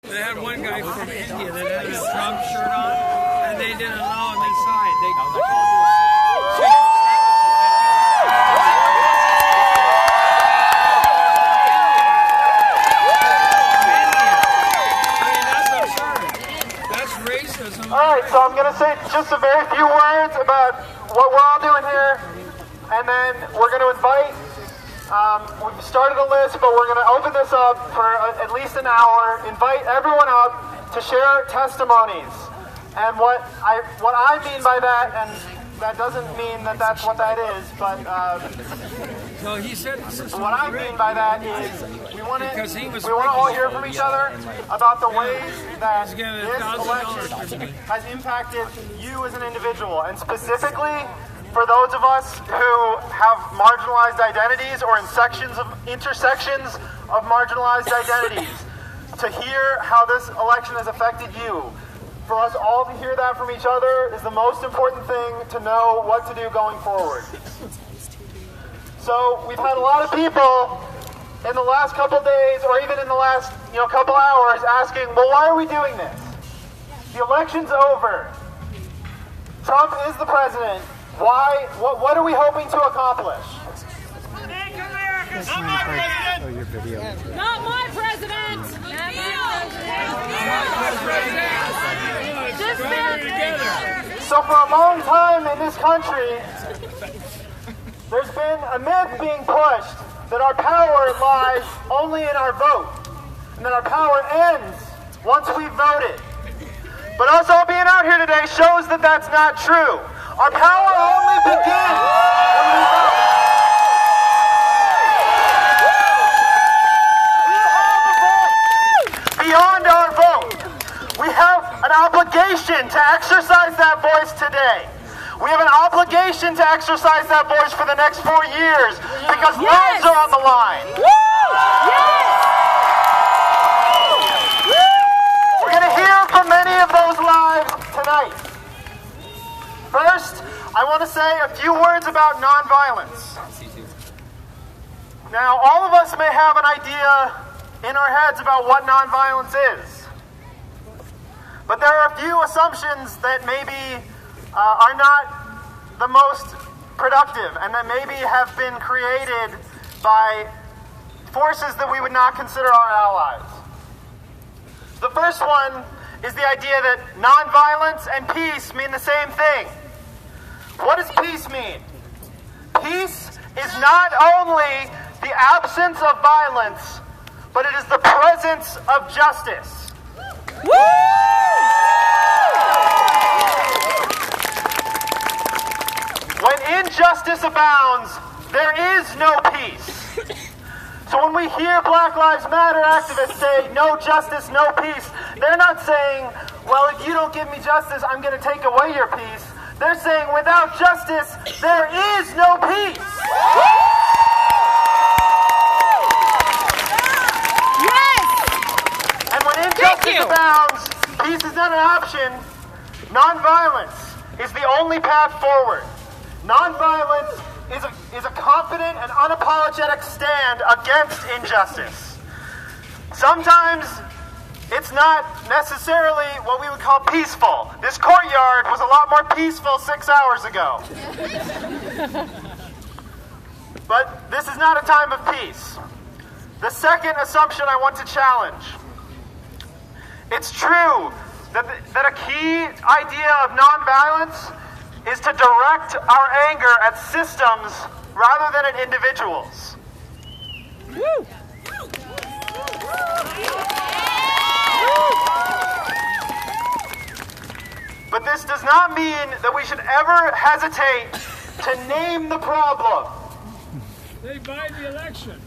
They had one guy from India that had a Trump shirt on, and they didn't allow him inside. They called this. Alright, so I'm going to say just a very few words about what we're all doing here, and then we're going to invite, we've started a list, but we're going to open this up for at least an hour, invite everyone up to share testimonies. And what I mean by that, and that doesn't mean that that's what that is, but so he said what I mean by that is we want to all hear from each other about the ways that this election has impacted you as an individual, and specifically for those of us who have marginalized identities or intersections of marginalized identities, to hear how this election has affected you. For us all to hear that from each other is the most important thing to know what to do going forward. So we've had a lot of people in the last couple days, or even in the last couple hours, asking, well, why are we doing this? The election's over. Trump is the president. Why? What are we hoping to accomplish? Make America not my president! Oh, your video. Not my president! So for a long time in this country, there's been a myth being pushed that our power lies only in our vote, and that our power ends once we've voted. But us all being out here today shows that that's not true. Our power only begins when we vote. Beyond our vote, we have an obligation to exercise that voice today. We have an obligation to exercise that voice for the next 4 years because lives are on the line. We're going to hear from many of those lives tonight. First, I want to say a few words about nonviolence. Now, all of us may have an idea in our heads about what nonviolence is. But there are a few assumptions that maybe are not the most productive and that maybe have been created by forces that we would not consider our allies. The first one is the idea that nonviolence and peace mean the same thing. What does peace mean? Peace is not only the absence of violence, but it is the presence of justice. When injustice abounds, there is no peace. So when we hear Black Lives Matter activists say, no justice, no peace, they're not saying, well, if you don't give me justice, I'm going to take away your peace. They're saying, without justice, there is no peace. And when injustice abounds, peace is not an option. Nonviolence is the only path forward. Nonviolence is a confident and unapologetic stand against injustice. Sometimes it's not necessarily what we would call peaceful. This courtyard was a lot more peaceful 6 hours ago. But this is not a time of peace. The second assumption I want to challenge. It's true that a key idea of nonviolence is to direct our anger at systems rather than at individuals. But this does not mean that we should ever hesitate to name the problem. They buy the election.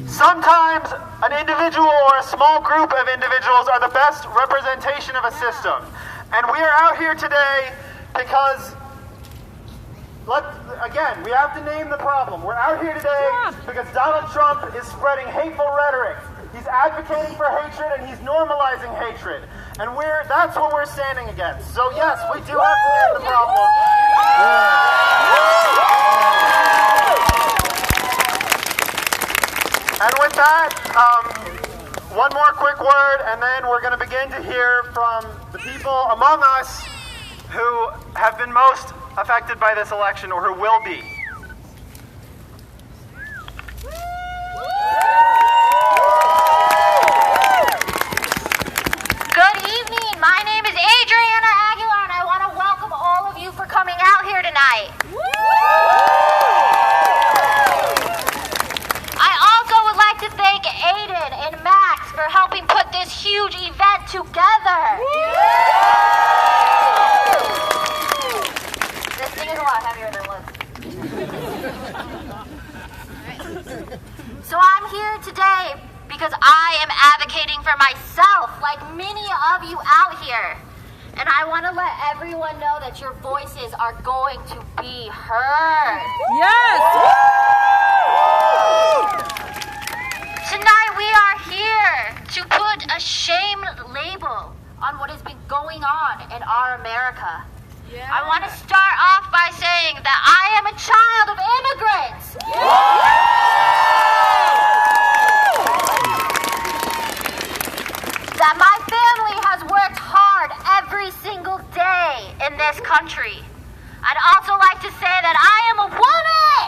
Sometimes an individual or a small group of individuals are the best representation of a system. And we are out here today because, again, we have to name the problem. We're out here today because Donald Trump is spreading hateful rhetoric. He's advocating for hatred and he's normalizing hatred. And that's what we're standing against. So yes, we do have to name the problem. And with that, one more quick word, and then we're going to begin to hear from the people among us who have been most affected by this election, or who will be. Good evening. My name is Adriana Aguilar, and I want to welcome all of you for coming out here tonight. I also would like to thank Aiden and Max for helping put this huge event together. This thing is a lot heavier than it looks. So I'm here today because I am advocating for myself, like many of you out here. And I want to let everyone know that your voices are going to be heard. Yes! Tonight we are here to put a shame label on what has been going on in our America. Yeah. I want to start off by saying that I am a child of immigrants. That my family has worked hard every single day in this country. I'd also like to say that I am a woman!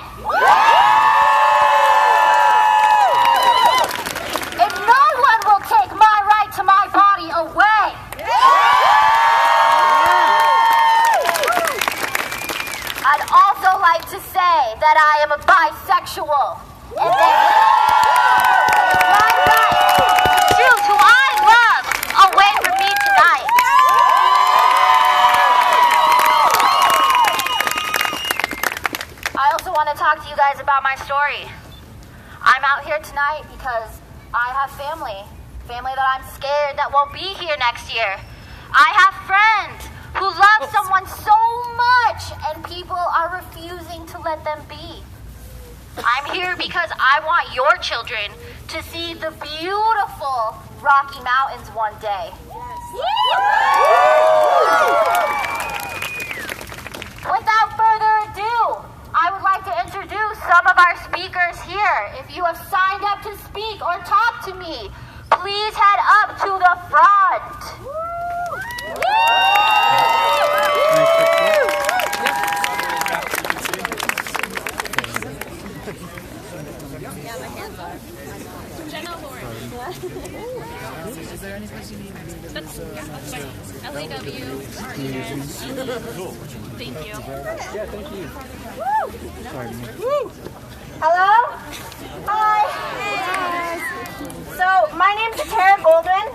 And no one will take my right to my body away! I'd also like to say that I am a bisexual. And that my right to choose who I love away from me tonight. I also want to talk to you guys about my story. I'm out here tonight because I have family that I'm scared that won't be here next year. I have friends who love someone so much and people are refusing to let them be. I'm here because I want your children to see the beautiful Rocky Mountains one day. Without further ado, I would like to introduce some of our speakers here. If you have signed up to speak or talk to me, please head up to the front. Is there any place you need? LAW. Thank you. Yeah, thank you. Hello? Hi. So, my name's Tara Goldman.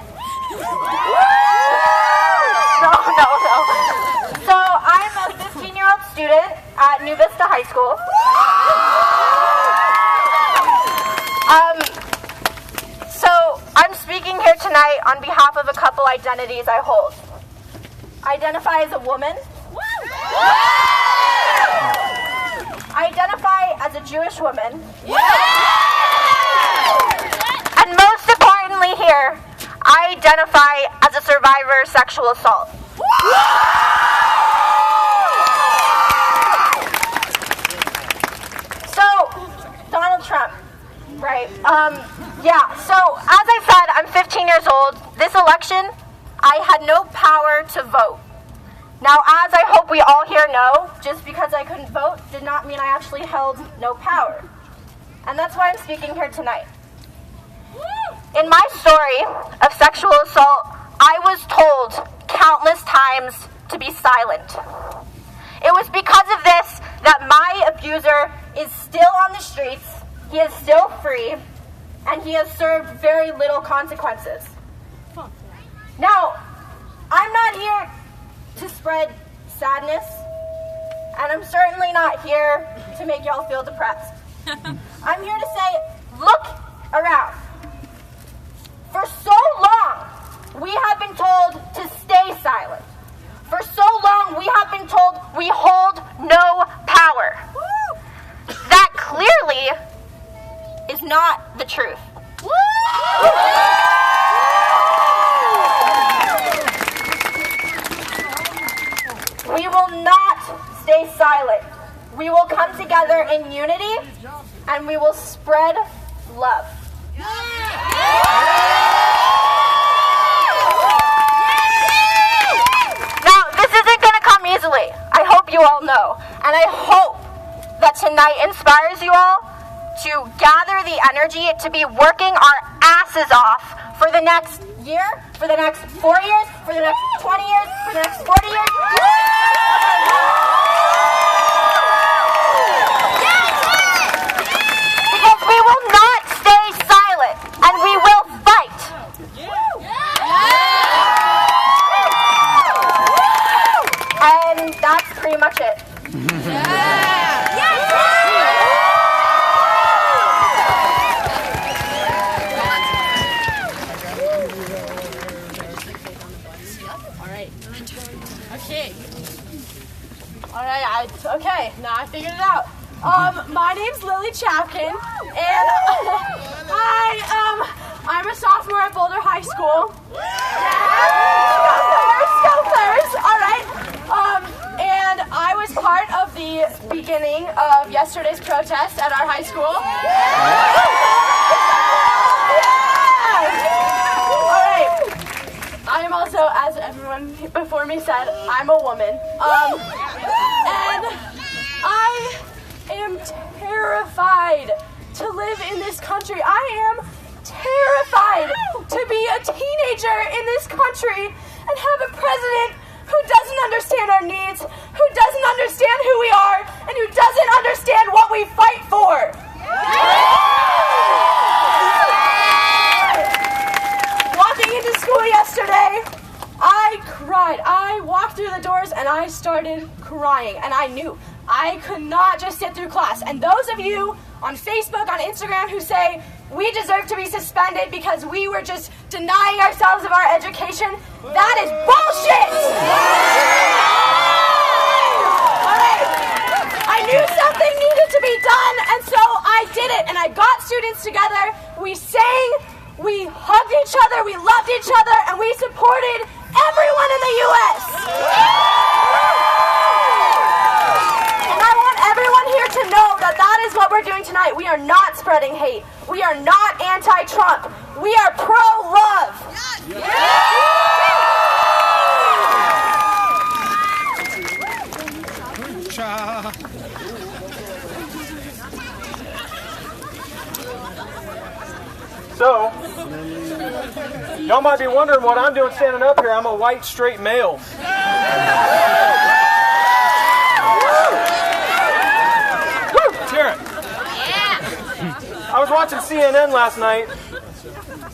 No. So, I'm a 15-year-old student at New Vista High School. So, I'm speaking here tonight on behalf of a couple identities I hold. I identify as a woman. I identify as a Jewish woman. And most importantly here, I identify as a survivor of sexual assault. So, Donald Trump, right? So as I said, I'm 15 years old. This election, I had no power to vote. Now, as I hope we all here know, just because I couldn't vote did not mean I actually held no power. And that's why I'm speaking here tonight. In my story of sexual assault, I was told countless times to be silent. It was because of this that my abuser is still on the streets, he is still free, and he has served very little consequences. Now, I'm not here to spread sadness, and I'm certainly not here to make y'all feel depressed. I'm here to say, look around. For so long, we have been told to stay silent. For so long, we have been told we hold no power. That clearly is not the truth. We will not stay silent. We will come together in unity, and we will spread love. tonight inspires you all to gather the energy to be working our asses off for the next year, for the next 4 years, for the next 20 years, for the next 40 years. Because we will not stay silent, and we will fight. And that's pretty much it. Okay, now I figured it out. My name's Lily Chapkin, and I'm a sophomore at Boulder High School. Scopers, all right. And I was part of the beginning of yesterday's protest at our high school. All right. I am also, as everyone before me said, I'm a woman. And I am terrified to live in this country. I am terrified to be a teenager in this country and have a president who doesn't understand our needs, who doesn't understand who we are, and who doesn't understand what we fight for. Walking into school yesterday, I cried. I walked through the doors and I started crying. And I knew I could not just sit through class. And those of you on Facebook, on Instagram who say we deserve to be suspended because we were just denying ourselves of our education, that is bullshit! All right. I knew something needed to be done, and so I did it. And I got students together. We sang, we hugged each other, we loved each other, and we supported everyone in the U.S. And I want everyone here to know that that is what we're doing tonight. We are not spreading hate. We are not anti-Trump. We are pro-love. So, y'all might be wondering what I'm doing standing up here. I'm a white, straight male. Hear it. I was watching CNN last night,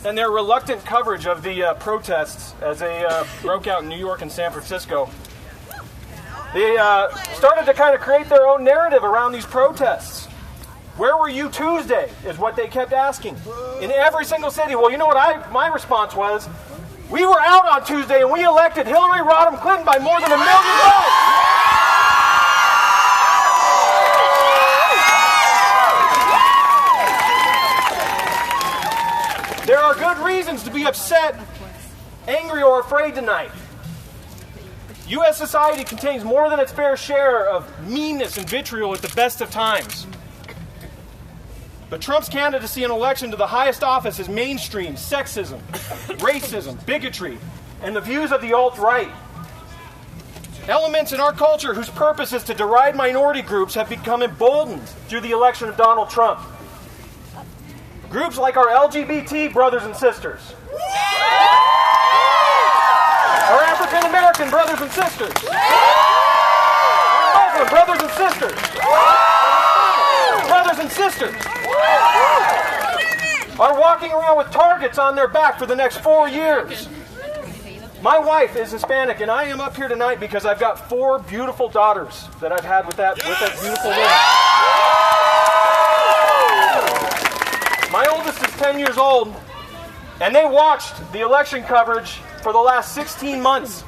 and their reluctant coverage of the protests as they broke out in New York and San Francisco. They started to kind of create their own narrative around these protests. Where were you Tuesday, is what they kept asking. In every single city. Well, you know what my response was? We were out on Tuesday and we elected Hillary Rodham Clinton by more than 1 million votes. There are good reasons to be upset, angry, or afraid tonight. U.S. society contains more than its fair share of meanness and vitriol at the best of times. But Trump's candidacy and election to the highest office is mainstream sexism, racism, bigotry, and the views of the alt-right. Elements in our culture whose purpose is to deride minority groups have become emboldened through the election of Donald Trump. Groups like our LGBT brothers and sisters, our African American brothers and sisters, our Muslim brothers and sisters, brothers and sisters, are walking around with targets on their back for the next 4 years. My wife is Hispanic, and I am up here tonight because I've got 4 beautiful daughters that I've had with that beautiful woman. My oldest is 10 years old, and they watched the election coverage for the last 16 months.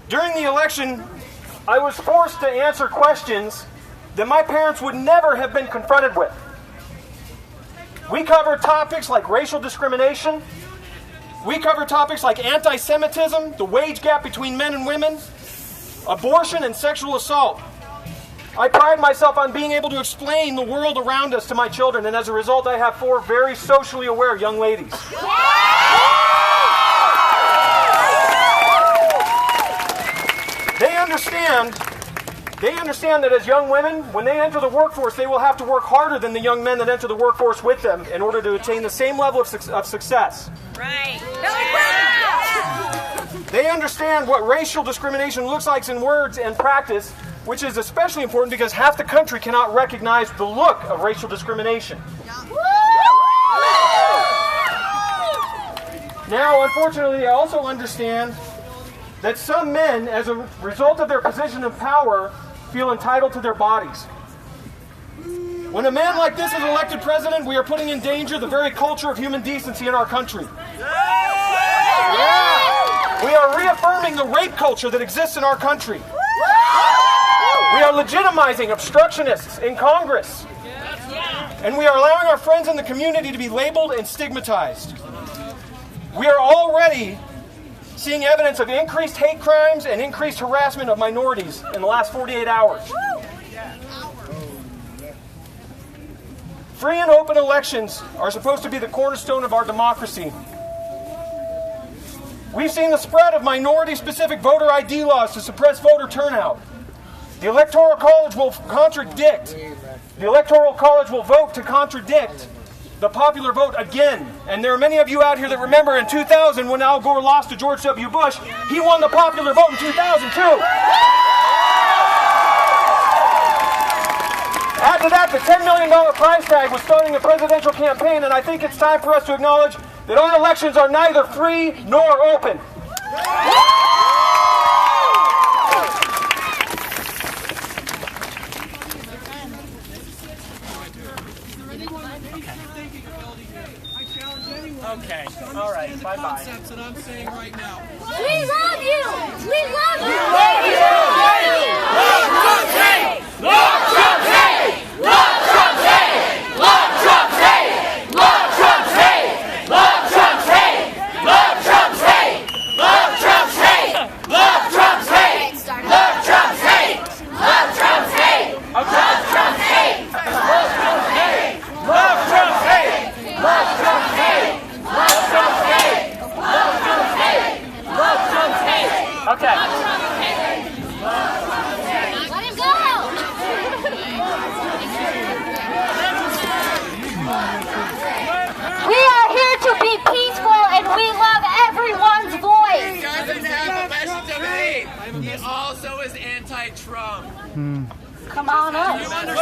During the election, I was forced to answer questions that my parents would never have been confronted with. We covered topics like racial discrimination. We covered topics like anti-Semitism, the wage gap between men and women, abortion, and sexual assault. I pride myself on being able to explain the world around us to my children, and as a result, I have 4 very socially aware young ladies. They understand They understand that as young women, when they enter the workforce, they will have to work harder than the young men that enter the workforce with them in order to attain the same level of success. Right. They understand what racial discrimination looks like in words and practice, which is especially important because half the country cannot recognize the look of racial discrimination. Now, unfortunately, they also understand that some men, as a result of their position of power, feel entitled to their bodies. When a man like this is elected president, we are putting in danger the very culture of human decency in our country. We are reaffirming the rape culture that exists in our country. We are legitimizing obstructionists in Congress. And we are allowing our friends in the community to be labeled and stigmatized. We are already seeing evidence of increased hate crimes and increased harassment of minorities in the last 48 hours. Free and open elections are supposed to be the cornerstone of our democracy. We've seen the spread of minority-specific voter ID laws to suppress voter turnout. The Electoral College will vote to contradict the popular vote again. And there are many of you out here that remember in 2000 when Al Gore lost to George W. Bush, he won the popular vote in 2002. Add to that, the $10 million price tag was starting a presidential campaign, and I think it's time for us to acknowledge that our elections are neither free nor open. Okay. All right. Bye-bye. Concepts that I'm saying right now. We love you. We love you. Love Trump hate. Love Trump hate. Love Trump hate. Love Trump hate. Love Trump hate. Love Trump hate. Love Trump hate. Love Trump hate. Love Trump hate. Love Trump hate. Love Trump hate. Love Trump hate. Love Trump hate. Love Trump hate. Love Trump hate. Love Trump hate. Love Trump hate. Love Trump hate. Okay. Let him go. We are here to be peaceful and we love everyone's voice. He doesn't have a message of hate. He also is anti-Trump. Come on up.